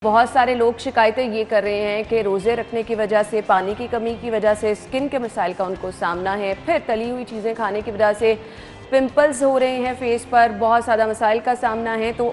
बहुत सारे लोग शिकायतें ये कर रहे हैं कि रोज़े रखने की वजह से, पानी की कमी की वजह से स्किन के मसाइल का उनको सामना है। फिर तली हुई चीज़ें खाने की वजह से पिंपल्स हो रहे हैं फेस पर, बहुत ज़्यादा मसाइल का सामना है। तो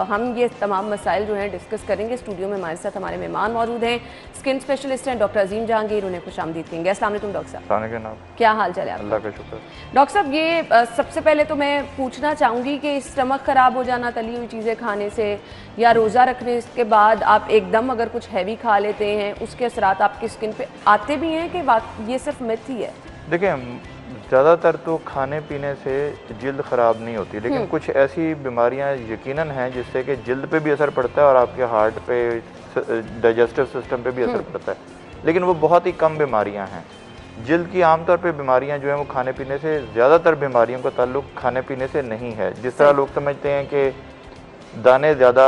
हम ये तमाम मसाइल जो हैं डिस्कस करेंगे। स्टूडियो में हमारे साथ हमारे मेहमान मौजूद हैं, स्किन स्पेशलिस्ट हैं डॉक्टर अजीम जहांगीर। उन्हें खुशामदीद कहेंगे। अस्सलाम वालेकुम डॉक्टर साहब, क्या हाल चाल है आपका? अल्लाह का शुक्र। डॉक्टर साहब, ये सबसे पहले तो मैं पूछना चाहूँगी कि स्टमक ख़राब हो जाना तली हुई चीज़ें खाने से, या रोज़ा रखने के बाद आप एकदम अगर कुछ हैवी खा लेते हैं, उसके असरात आपकी स्किन पे आते भी हैं कि ये सिर्फ मिथ ही है? देखिए, ज़्यादातर तो खाने पीने से जिल्द ख़राब नहीं होती, लेकिन कुछ ऐसी बीमारियां यकीनन हैं जिससे कि जिल्द पे भी असर पड़ता है और आपके हार्ट पे, डाइजेस्टिव सिस्टम पे भी असर पड़ता है, लेकिन वो बहुत ही कम बीमारियां हैं। जिल्द की आमतौर पे बीमारियां जो हैं वो खाने पीने से, ज़्यादातर बीमारियों का ताल्लुक खाने पीने से नहीं है। जिस तरह लोग समझते हैं कि दाने ज़्यादा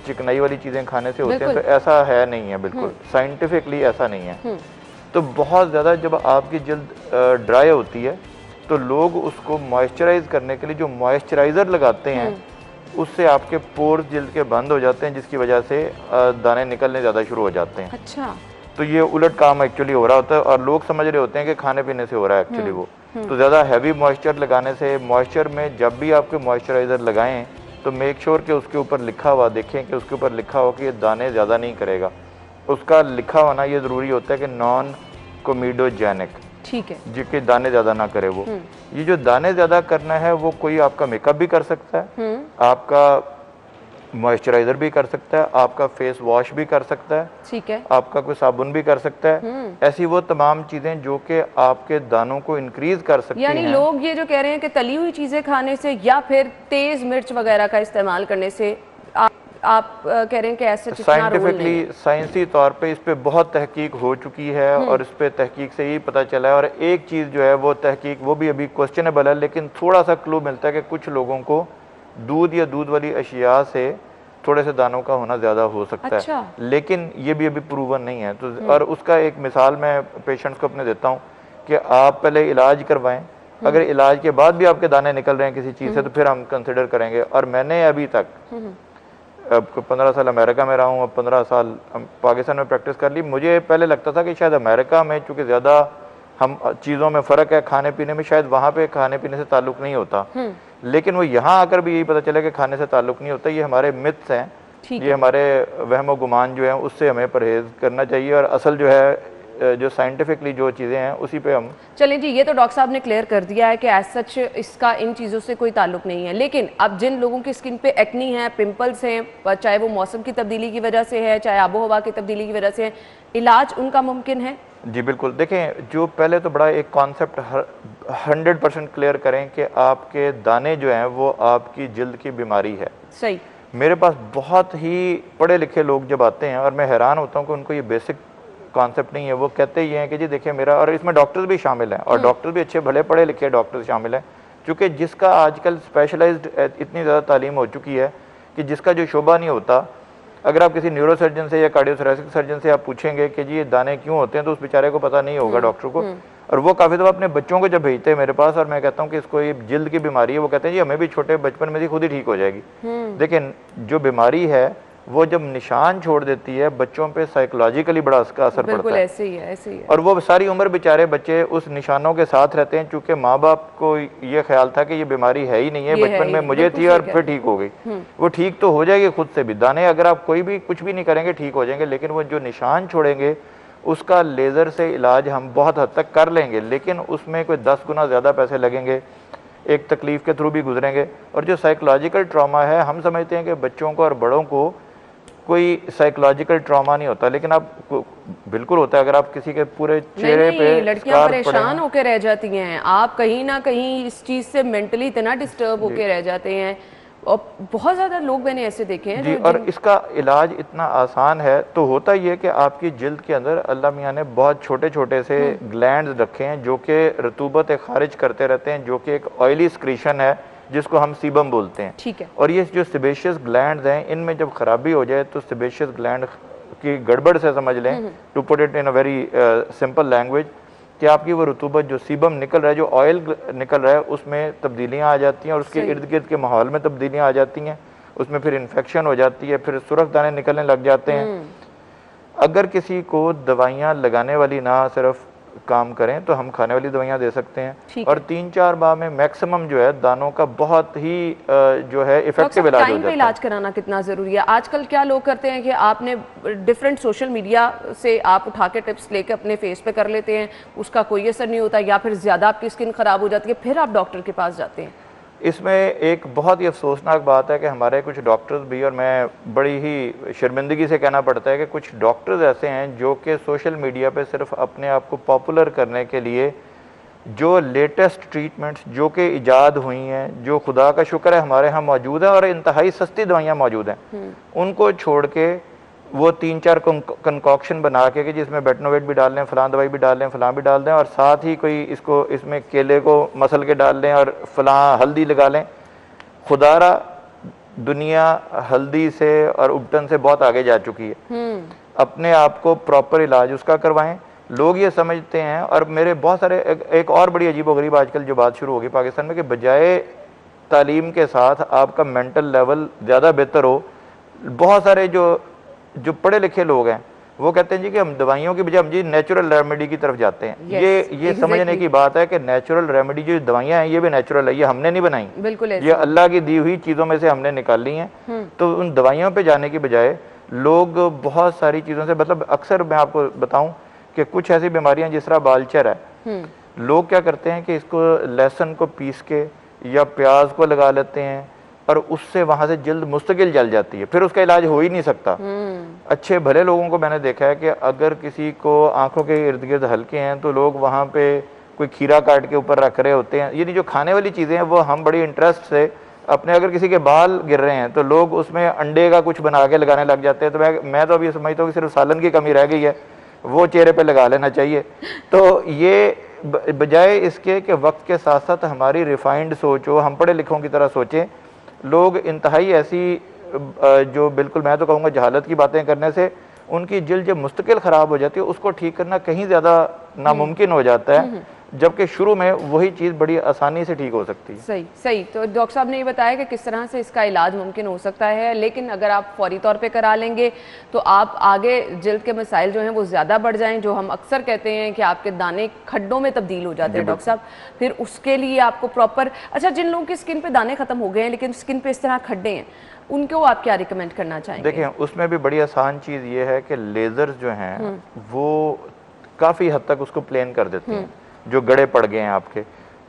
चिकनाई वाली चीज़ें खाने से होते हैं, तो ऐसा है नहीं है, बिल्कुल साइंटिफिकली ऐसा नहीं है। तो बहुत ज़्यादा जब आपकी जल्द ड्राई होती है तो लोग उसको मॉइस्चराइज करने के लिए जो मॉइस्चराइज़र लगाते हैं, उससे आपके पोर्स जल्द के बंद हो जाते हैं, जिसकी वजह से दाने निकलने ज़्यादा शुरू हो जाते हैं। अच्छा। तो ये उलट काम एक्चुअली हो रहा होता है और लोग समझ रहे होते हैं कि खाने पीने से हो रहा है एक्चुअली वो। तो ज़्यादा हैवी मॉइस्चर लगाने से, मॉइस्चर में जब भी आपके मॉइस्चराइज़र लगाएं तो मेक श्योर कि उसके ऊपर लिखा हुआ देखें कि उसके ऊपर लिखा हो कि ये दाने ज़्यादा नहीं करेगा। उसका लिखा होना ये ज़रूरी होता है कि नॉन कोमिडोजेनिक, ठीक है, जिसके दाने ज़्यादा ना करे वो। ये जो दाने ज़्यादा करना है वो कोई आपका मेकअप भी कर सकता है, आपका मॉइस्चराइज़र भी कर सकता है, आपका फेस वॉश भी कर सकता है, ठीक है, आपका कोई साबुन भी कर सकता है। ऐसी वो तमाम चीज़ें जो कि आपके दानों को इंक्रीज कर सकती हैं। यानी लोग ये जो कह रहे हैं कि तली हुई चीज़ें खाने से या फिर तेज़ मिर्च वगैरह का इस्तेमाल करने से आप कह रहे हैं कि ऐसे साइंटिफिकली, साइंसी तौर पे इस पे बहुत तहकीक हो चुकी है और इस पे तहकीक से ही पता चला है। और एक चीज़ जो है वो तहकीक, वो भी अभी क्वेश्चनेबल है, लेकिन थोड़ा सा क्लू मिलता है कि कुछ लोगों को दूध या दूध वाली अशिया से थोड़े से दानों का होना ज़्यादा हो सकता है, लेकिन ये भी अभी प्रूवन नहीं है। तो और उसका एक मिसाल मैं पेशेंट्स को अपने देता हूँ कि आप पहले इलाज करवाएं, अगर इलाज के बाद भी आपके दाने निकल रहे हैं किसी चीज़ से, तो फिर हम कंसिडर करेंगे। और मैंने अभी तक, अब 15 साल अमेरिका में रहा हूँ, अब 15 साल पाकिस्तान में प्रैक्टिस कर ली। मुझे पहले लगता था कि शायद अमेरिका में चूँकि ज़्यादा हम चीज़ों में फ़र्क है खाने पीने में, शायद वहाँ पे खाने पीने से ताल्लुक़ नहीं होता, लेकिन वो यहाँ आकर भी यही पता चला कि खाने से ताल्लुक़ नहीं होता। ये हमारे मिथ्स हैं, ये हमारे वहम गुमान जो हैं, उससे हमें परहेज़ करना चाहिए। और असल जो है, जो साइंटिफिकली जो चीज़ें हैं उसी पे हम चलें जी। ये तो डॉक्टर साहब ने क्लियर कर दिया है कि एज सच इसका इन चीज़ों से कोई ताल्लुक नहीं है, लेकिन अब जिन लोगों की स्किन पे एक्नी है, पिंपल्स हैं, चाहे वो मौसम की तब्दीली की वजह से है, चाहे आबो हवा की तब्दीली की वजह से है, इलाज उनका मुमकिन है? जी बिल्कुल। देखें, जो पहले तो बड़ा एक कॉन्सेप्ट 100% क्लियर करें कि आपके दाने जो हैं वो आपकी जिल्द की बीमारी है। सही। मेरे पास बहुत ही पढ़े लिखे लोग जब आते हैं और मैं हैरान होता हूँ कि उनको ये बेसिक कॉन्सेप्ट नहीं है। वो कहते ही हैं कि जी देखिए मेरा, और इसमें डॉक्टर्स भी शामिल हैं, और डॉक्टर भी अच्छे भले पढ़े लिखे डॉक्टर्स शामिल हैं, क्योंकि जिसका आजकल स्पेशलाइज्ड इतनी ज़्यादा तालीम हो चुकी है कि जिसका जो शोबा नहीं होता, अगर आप किसी न्यूरो सर्जन से या कार्डियोथोरेसिक सर्जन से आप पूछेंगे कि जी ये दाने क्यों होते हैं, तो उस बेचारे को पता नहीं होगा डॉक्टर को। और वो काफ़ी दफ़ा अपने बच्चों को जब भेजते हैं मेरे पास और मैं कहता हूँ कि इसको ये जिल्द की बीमारी है, वो कहते हैं जी हमें भी छोटे बचपन में ही खुद ही ठीक हो जाएगी। लेकिन जो बीमारी है वो जब निशान छोड़ देती है बच्चों पे, साइकोलॉजिकली बड़ा उसका असर पड़ता है। ऐसे ही है, ऐसे ही है। और वो सारी उम्र बेचारे बच्चे उस निशानों के साथ रहते हैं, चूंकि माँ बाप को ये ख्याल था कि ये बीमारी है ही नहीं है, बचपन में मुझे थी और फिर ठीक हो गई। वो ठीक तो हो जाएगी खुद से भी, दाने अगर आप कोई भी कुछ भी नहीं करेंगे ठीक हो जाएंगे, लेकिन वो जो निशान छोड़ेंगे उसका लेज़र से इलाज हम बहुत हद तक कर लेंगे, लेकिन उसमें कोई 10 गुना ज़्यादा पैसे लगेंगे, एक तकलीफ़ के थ्रू भी गुजरेंगे। और जो साइकोलॉजिकल ट्रॉमा है, हम समझते हैं कि बच्चों को और बड़ों को कोई साइकोलॉजिकल ट्रॉमा नहीं होता, लेकिन आप बिल्कुल होता है। अगर आप किसी के पूरे चेहरे पे लड़कियां परेशान होकर रह जाती हैं, आप कहीं ना कहीं इस चीज़ से मेंटली इतना डिस्टर्ब होकर रह जाते हैं, और बहुत ज़्यादा लोग मैंने ऐसे देखे हैं जी। और इसका इलाज इतना आसान है। तो होता ये कि आपकी जिल्द के अंदर अल्लाह मियाँ ने बहुत छोटे छोटे से ग्लैंड्स रखे हैं जो कि रतूबत खारिज करते रहते हैं, जो कि एक ऑयली स्क्रीशन है जिसको हम सीबम बोलते हैं। ठीक है। और ये जो सेबेशियस ग्लैंड्स हैं, इनमें जब खराबी हो जाए तो सेबेशियस ग्लैंड की गड़बड़ से समझ लें, to put it in a very simple language, कि आपकी वो रतूबत जो सीबम निकल रहा है, जो ऑयल निकल रहा है, उसमें तब्दीलियाँ आ जाती हैं और उसके इर्द गिर्द के माहौल में तब्दीलियाँ आ जाती हैं। उसमें फिर इन्फेक्शन हो जाती है, फिर सुर्ख दाने निकलने लग जाते हैं। अगर किसी को दवाइयाँ लगाने वाली ना सिर्फ काम करें तो हम खाने वाली दवाइयाँ दे सकते हैं, और 3-4 माह में मैक्सिमम जो है दानों का बहुत ही जो है इफेक्टिव इलाज हो टाइम जाता पे है। इलाज कराना कितना जरूरी है? आजकल क्या लोग करते हैं कि आपने डिफरेंट सोशल मीडिया से आप उठा के टिप्स लेके अपने फेस पे कर लेते हैं, उसका कोई असर नहीं होता, या फिर ज्यादा आपकी स्किन खराब हो जाती है, फिर आप डॉक्टर के पास जाते हैं। इसमें एक बहुत ही अफसोसनाक बात है कि हमारे कुछ डॉक्टर्स भी, और मैं बड़ी ही शर्मिंदगी से कहना पड़ता है कि कुछ डॉक्टर्स ऐसे हैं जो कि सोशल मीडिया पे सिर्फ अपने आप को पॉपुलर करने के लिए जो लेटेस्ट ट्रीटमेंट्स जो कि इजाद हुई हैं, जो खुदा का शुक्र है हमारे यहाँ मौजूद है और इंतहाई सस्ती दवाइयाँ मौजूद हैं, उनको छोड़ के वो 3-4 कंकॉक्शन बना के जिसमें बेटनोवेट भी डाल लें, फलां दवाई भी डाल लें, फलां भी डाल दें, और साथ ही कोई इसको इसमें केले को मसल के डाल लें और फलां हल्दी लगा लें। खुदारा दुनिया हल्दी से और उबटन से बहुत आगे जा चुकी है। अपने आप को प्रॉपर इलाज उसका करवाएं। लोग ये समझते हैं, और मेरे बहुत सारे एक और बड़ी अजीबोगरीब आजकल जो बात शुरू होगी पाकिस्तान में कि बजाय तालीम के साथ आपका मेंटल लेवल ज़्यादा बेहतर हो, बहुत सारे जो पढ़े लिखे लोग हैं वो कहते हैं जी कि हम दवाइयों की बजाय हम जी नेचुरल रेमेडी की तरफ जाते हैं। ये समझने की बात है कि नेचुरल रेमेडी जो दवाइयाँ हैं ये भी नेचुरल है, ये हमने नहीं बनाई, बिल्कुल ये अल्लाह की दी हुई चीज़ों में से हमने निकाली हैं। तो उन दवाइयों पे जाने की बजाय लोग बहुत सारी चीज़ों से, मतलब अक्सर मैं आपको बताऊं कि कुछ ऐसी बीमारियां जिस तरह बालचर है, लोग क्या करते हैं कि इसको लहसुन को पीस के या प्याज को लगा लेते हैं और उससे वहां से जल्द मुस्तकिल जल जाती है, फिर उसका इलाज हो ही नहीं सकता। अच्छे भले लोगों को मैंने देखा है कि अगर किसी को आंखों के इर्द गिर्द हल्के हैं तो लोग वहां पे कोई खीरा काट के ऊपर रख रहे होते हैं। यानी जो खाने वाली चीज़ें हैं वो हम बड़ी इंटरेस्ट से अपने, अगर किसी के बाल गिर रहे हैं तो लोग उसमें अंडे का कुछ बना के लगाने लग जाते हैं। तो मैं तो अभी समझता हूँ कि सिर्फ सालन की कमी रह गई है, वो चेहरे पे लगा लेना चाहिए। तो ये बजाय इसके कि वक्त के साथ साथ हमारी रिफाइंड सोच हो, हम पढ़े लिखों की तरह सोचें, लोग इंतहाई ऐसी जो बिल्कुल मैं तो कहूँगा जहालत की बातें करने से उनकी जल्द जब मुस्तकिल ख़राब हो जाती है उसको ठीक करना कहीं ज़्यादा नामुमकिन हो जाता है, जबकि शुरू में वही चीज़ बड़ी आसानी से ठीक हो सकती है। सही। तो डॉक्टर साहब ने ये बताया कि किस तरह से इसका इलाज मुमकिन हो सकता है, लेकिन अगर आप फौरी तौर पे करा लेंगे तो आप आगे जल्द के मसाइल जो हैं वो ज़्यादा बढ़ जाएं, जो हम अक्सर कहते हैं कि आपके दाने खड्डों में तब्दील हो जाते हैं डॉक्टर साहब। फिर उसके लिए आपको प्रॉपर, अच्छा जिन लोगों की स्किन पे दाने खत्म हो गए हैं लेकिन स्किन पे इस तरह खड्डे हैं, उनको आप क्या रिकमेंड करना चाहेंगे? देखिए, उसमें भी बड़ी आसान चीज़ ये है कि लेज़र जो हैं वो काफ़ी हद तक उसको प्लेन कर देते हैं। जो गड़े पड़ गए हैं आपके,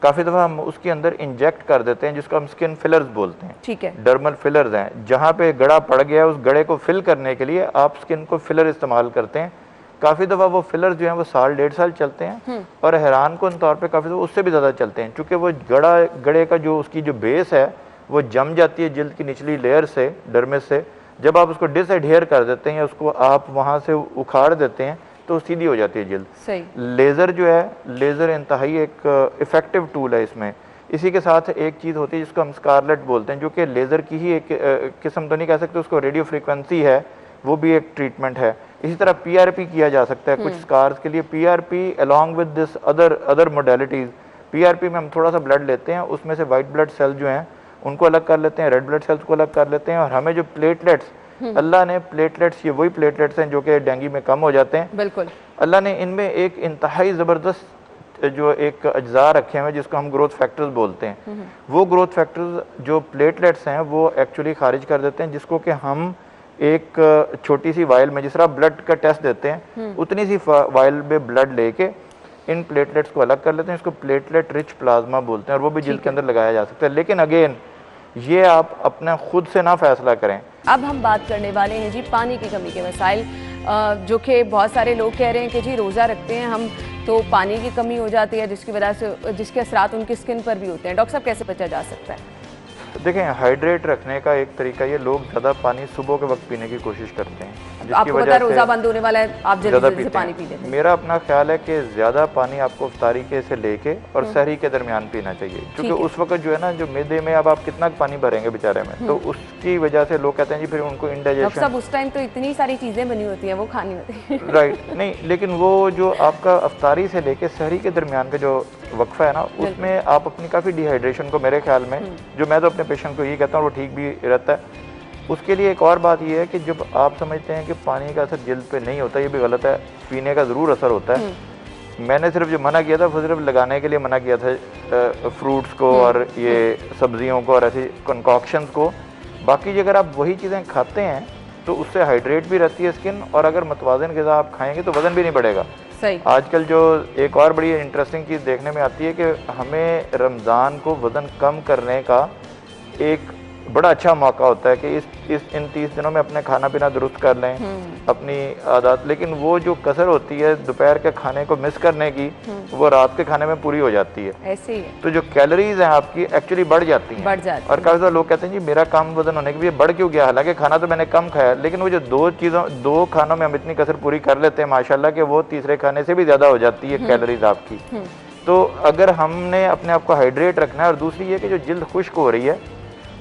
काफ़ी दफ़ा हम उसके अंदर इंजेक्ट कर देते हैं, जिसको हम स्किन फिलर्स बोलते हैं। ठीक है, डर्मल फिलर्स हैं, जहाँ पे गड़ा पड़ गया उस गड़े को फिल करने के लिए आप स्किन को फिलर इस्तेमाल करते हैं। काफ़ी दफ़ा वो फिलर जो हैं वो 1.5 साल चलते हैं, और हैरान कन तौर पे काफ़ी दफ़ा उससे भी ज़्यादा चलते हैं, चूँकि वो गड़े का जो उसकी जो बेस है वो जम जाती है जल्द की निचली लेयर से, डर्मिस से। जब आप उसको डिसएडहियर कर देते हैं, उसको आप वहाँ से उखाड़ देते हैं तो सीधी हो जाती है जल्द। सही। लेज़र जो है, लेज़र इंतहाई एक इफ़ेक्टिव टूल है इसमें। इसी के साथ एक चीज़ होती है जिसको हम स्कारलेट बोलते हैं, जो कि लेज़र की ही एक किस्म तो नहीं कह सकते, उसको रेडियो फ्रीक्वेंसी है, वो भी एक ट्रीटमेंट है। इसी तरह पीआरपी किया जा सकता है कुछ स्कार्स के लिए। PRP along with this other modalities, PRP में हम थोड़ा सा ब्लड लेते हैं, उसमें से वाइट ब्लड सेल जो हैं उनको अलग कर लेते हैं, रेड ब्लड सेल्स को अलग कर लेते हैं, और हमें जो प्लेटलेट्स, अल्लाह ने प्लेटलेट्स, ये वही प्लेटलेट्स हैं जो कि डेंगू में कम हो जाते हैं। बिल्कुल, अल्लाह ने इनमें एक इंतहाई ज़बरदस्त जो एक अज्जा रखे हुए हैं जिसको हम ग्रोथ फैक्टर्स बोलते हैं। वो ग्रोथ फैक्टर्स जो प्लेटलेट्स हैं वो एक्चुअली खारिज कर देते हैं, जिसको कि हम एक छोटी सी वायल में, जिस तरह ब्लड का टेस्ट देते हैं उतनी सी वायल में ब्लड लेके इन प्लेटलेट्स को अलग कर लेते हैं। इसको प्लेटलेट रिच प्लाज्मा बोलते हैं, और वो भी जिल्द के अंदर लगाया जा सकता है। लेकिन अगेन ये आप अपने खुद से ना फैसला करें। अब हम बात करने वाले हैं जी पानी की कमी के मसाइल, जो कि बहुत सारे लोग कह रहे हैं कि जी रोज़ा रखते हैं हम तो पानी की कमी हो जाती है, जिसकी वजह से जिसके असरात उनकी स्किन पर भी होते हैं। डॉक्टर साहब, कैसे बचा जा सकता है? देखें, हाइड्रेट रखने का एक तरीका ये, लोग ज़्यादा पानी सुबह के वक्त पीने की कोशिश करते हैं, आपको पता है रोज़ा बंद होने वाला है, आप जल्दी से पानी पी लेते हैं। मेरा अपना ख्याल है कि ज़्यादा पानी आपको इफ्तारी के से लेके और सहरी के दरमियान पीना चाहिए, क्योंकि उस वक्त जो है ना, जो मैदे में अब आप कितना पानी भरेंगे बेचारे में, तो उसकी वजह से लोग कहते हैं जी फिर उनको इंडाइजेशन। सब उस टाइम तो इतनी सारी चीज़ें बनी होती हैं, वो खानी होती है। राइट, नहीं, लेकिन वो जो आपका इफ्तारी से लेके सहरी के दरमियान का जो वक्फा है ना, उसमें आप अपनी काफ़ी डिहाइड्रेशन को, मेरे ख्याल में, जो मैं तो अपने पेशेंट को यही कहता हूँ, वो ठीक भी रहता है उसके लिए एक और बात ये है कि जब आप समझते हैं कि पानी का असर जिल्द पे नहीं होता, ये भी गलत है, पीने का ज़रूर असर होता है। मैंने सिर्फ जो मना किया था वो सिर्फ लगाने के लिए मना किया था फ्रूट्स को और ये सब्जियों को और ऐसी कंकॉक्शंस को। बाकी अगर आप वही चीज़ें खाते हैं तो उससे हाइड्रेट भी रहती है स्किन, और अगर मतवाज़न ग़िज़ा आप खाएंगे तो वज़न भी नहीं बढ़ेगा। सही। आजकल जो एक और बड़ी इंटरेस्टिंग चीज़ देखने में आती है कि हमें रमज़ान को वज़न कम करने का एक बड़ा अच्छा मौका होता है कि इन 30 दिनों में अपने खाना पीना दुरुस्त कर लें, अपनी आदत, लेकिन वो जो कसर होती है दोपहर के खाने को मिस करने की, वो रात के खाने में पूरी हो जाती है। ऐसे ही है। तो जो कैलोरीज हैं आपकी एक्चुअली बढ़ जाती हैं। और काफ़ी सारे लोग कहते हैं जी मेरा कम वजन होने के लिए बढ़ क्यों गया, हालांकि खाना तो मैंने कम खाया, लेकिन वो जो दो खानों में हम इतनी कसर पूरी कर लेते हैं माशाल्लाह कि वो तीसरे खाने से भी ज़्यादा हो जाती है कैलोरीज आपकी। तो अगर हमने अपने आप को हाइड्रेट रखना है, और दूसरी ये कि जो जिल्द खुश्क हो रही है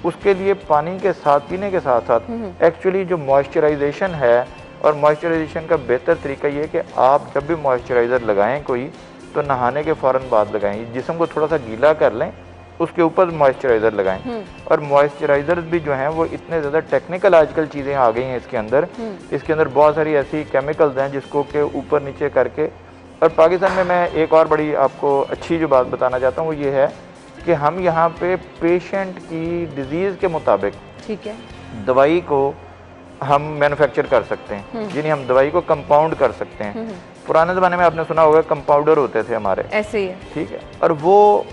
उसके लिए पानी के साथ, पीने के साथ साथ एक्चुअली जो मॉइस्चराइजेशन है, और मॉइस्चराइजेशन का बेहतर तरीका ये है कि आप जब भी मॉइस्चराइज़र लगाएं कोई, तो नहाने के फ़ौरन बाद लगाएं, जिस्म को थोड़ा सा गीला कर लें, उसके ऊपर मॉइस्चराइज़र लगाएं। और मॉइस्चराइज़र्स भी जो हैं वो इतने ज़्यादा टेक्निकल आजकल चीज़ें आ गई हैं इसके अंदर बहुत सारी ऐसी केमिकल्स हैं जिसको के ऊपर नीचे करके। और पाकिस्तान में मैं एक और बड़ी आपको अच्छी जो बात बताना चाहता हूँ वो ये है कि हम यहाँ पे पेशेंट की डिजीज़ के मुताबिक, ठीक है, दवाई को हम मैन्युफैक्चर कर सकते हैं, यानी हम दवाई को कंपाउंड कर सकते हैं। पुराने ज़माने में आपने सुना होगा कंपाउंडर होते थे हमारे, ऐसे ही है, ठीक है, और वो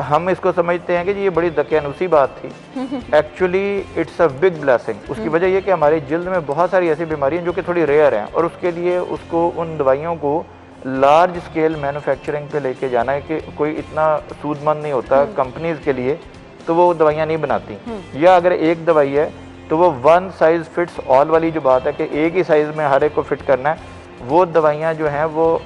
हम इसको समझते हैं कि जी ये बड़ी दकियानूसी बात थी। Actually it's a big blessing. उसकी वजह ये कि हमारी जिल्द में बहुत सारी ऐसी बीमारियाँ जो कि थोड़ी रेयर हैं, और उसके लिए उसको उन दवाइयों को लार्ज स्केल मैन्युफैक्चरिंग पे लेके जाना है कि कोई इतना सूदमंद नहीं होता कंपनीज के लिए, तो वो दवाइयाँ नहीं बनाती। या अगर एक दवाई है तो वो वन साइज फिट्स ऑल वाली जो बात है कि एक ही साइज में हर एक को फिट करना है, वो दवाइयाँ जो हैं वो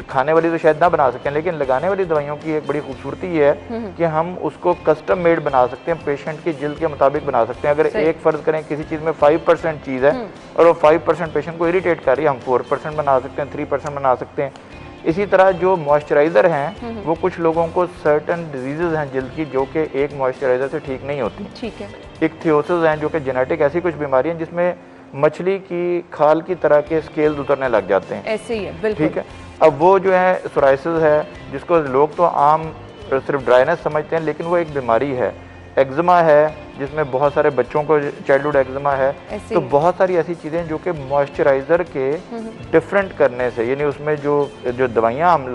खाने वाली तो शायद ना बना सकें, लेकिन लगाने वाली दवाइयों की एक बड़ी खूबसूरती ये है कि हम उसको कस्टम मेड बना सकते हैं, पेशेंट की जिल्द के मुताबिक बना सकते हैं। अगर एक फ़र्ज़ करें किसी चीज़ में 5% चीज़ है और वो 5% पेशेंट को इरिटेट कर रही है, हम 4% बना सकते हैं, 3% बना सकते हैं। इसी तरह जो मॉइस्चराइज़र हैं वो कुछ लोगों को सर्टन डिजीज़ हैं जिल्द की जो कि एक मॉइस्चराइज़र से ठीक नहीं होती। ठीक है। इक्थियोसिस हैं जो कि जेनेटिक ऐसी कुछ बीमारी हैं जिसमें मछली की खाल की तरह के स्केल्स उतरने लग जाते हैं। ऐसे ही है, बिल्कुल। ठीक है। अब वो जो है सोराइसिस है, जिसको लोग तो आम सिर्फ ड्राइनेस समझते हैं, लेकिन वो एक बीमारी है। एक्जिमा है जिसमें बहुत सारे बच्चों को चाइल्डहुड एक्जिमा है। तो बहुत सारी ऐसी चीज़ें जो कि मॉइस्चराइज़र के डिफरेंट करने से, यानी उसमें जो दवाइयाँ हम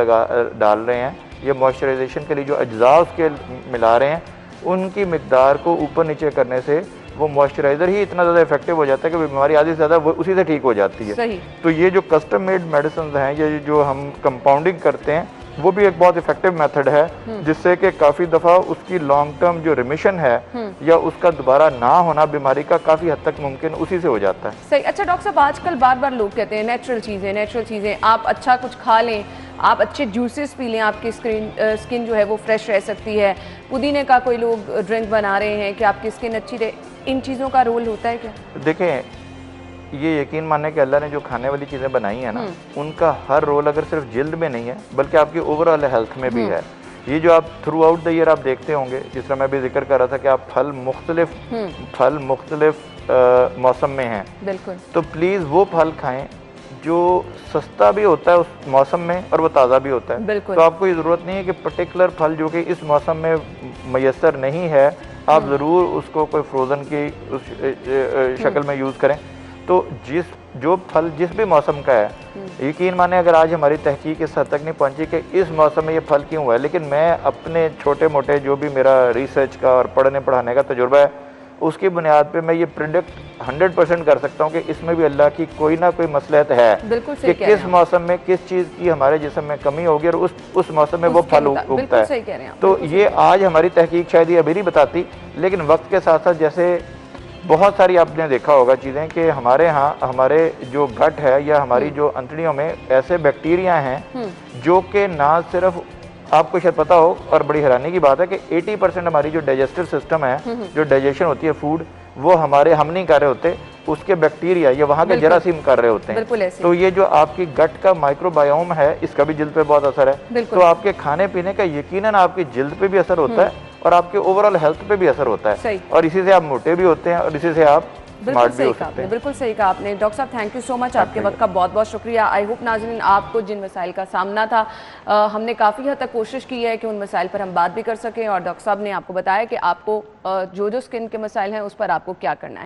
डाल रहे हैं, ये मॉइस्चराइजेशन के लिए जो अज्जा उसके मिला रहे हैं, उनकी मिकदार को ऊपर नीचे करने से वो मॉइस्चराइज़र ही इतना ज़्यादा इफेक्टिव हो जाता है कि बीमारी आधी से ज़्यादा वो उसी से ठीक हो जाती है। सही। तो ये जो कस्टम मेड मेडिसिन हैं, ये जो हम कंपाउंडिंग करते हैं, वो भी एक बहुत इफेक्टिव मेथड है जिससे कि काफ़ी दफ़ा उसकी लॉन्ग टर्म जो रिमिशन है या उसका दोबारा ना होना बीमारी का काफ़ी हद तक मुमकिन उसी से हो जाता है। सही। अच्छा डॉक्टर साहब, आजकल बार बार लोग कहते हैं नेचुरल चीज़ें, आप अच्छा कुछ खा लें, आप अच्छे जूसेस पी लें, आपकी स्किन जो है वो फ्रेश रह सकती है। पुदीने का कोई लोग ड्रिंक बना रहे हैं कि आपकी स्किन अच्छी रहे, इन चीज़ों का रोल होता है क्या? देखें, ये यकीन माने कि अल्लाह ने जो खाने वाली चीज़ें बनाई हैं ना, उनका हर रोल अगर सिर्फ जिल्द में नहीं है बल्कि आपकी ओवरऑल हेल्थ में भी है। ये जो आप थ्रू आउट द ईयर आप देखते होंगे, जिस तरह मैं भी जिक्र कर रहा था कि आप फल मुख्तलिफ मौसम में हैं, बिल्कुल, तो प्लीज़ वो फल खाएं जो सस्ता भी होता है उस मौसम में और वो ताज़ा भी होता है। तो आपको ये ज़रूरत नहीं है कि पर्टिकुलर फल जो कि इस मौसम में मैसर नहीं है, आप ज़रूर उसको कोई फ्रोज़न की उस शक्ल में यूज़ करें। तो जो फल जिस भी मौसम का है, यकीन माने अगर आज हमारी तहकीक इस हद तक नहीं पहुंची कि इस मौसम में ये फल क्यों हुआ है, लेकिन मैं अपने छोटे मोटे जो भी मेरा रिसर्च का और पढ़ने पढ़ाने का तजुर्बा है, उसकी बुनियाद पे मैं ये प्रिडिक्ट 100% कर सकता हूँ कि इसमें भी अल्लाह की कोई ना कोई मसलहत है कि किस मौसम में किस चीज़ की हमारे जिस्म में कमी होगी और उस मौसम में वो फल उगता है। तो ये आज हमारी तहकीक शायद ये अभी नहीं बताती, लेकिन वक्त के साथ साथ जैसे बहुत सारी आपने देखा होगा चीज़ें कि हमारे यहाँ हमारे जो गट है या हमारी जो अंतड़ियों में ऐसे बैक्टीरिया हैं जो कि ना सिर्फ, आपको शायद पता हो और बड़ी हैरानी की बात है कि 80% हमारी जो डाइजेस्टिव सिस्टम है, जो डाइजेशन होती है फूड, वो हम नहीं कर रहे होते, उसके बैक्टीरिया या वहाँ के जरासीम कर रहे होते हैं। तो ये जो आपकी गट का माइक्रोबायोम है, इसका भी जिल्द पे बहुत असर है। तो आपके खाने पीने का यकीनन आपकी जिल्द पे भी असर होता है और आपके ओवरऑल हेल्थ पे भी असर होता है, और इसी से आप मोटे भी होते हैं और इसी से आप बिल्कुल सही कहा आपने, बिल्कुल सही कहा आपने। डॉक्टर साहब थैंक यू सो मच, आपके वक्त का बहुत बहुत शुक्रिया। आई होप नाज़रीन आपको जिन मसाइल का सामना था हमने काफ़ी हद तक कोशिश की है कि उन मसाइल पर हम बात भी कर सकें, और डॉक्टर साहब ने आपको बताया कि आपको जो जो स्किन के मसाइल हैं उस पर आपको क्या करना है।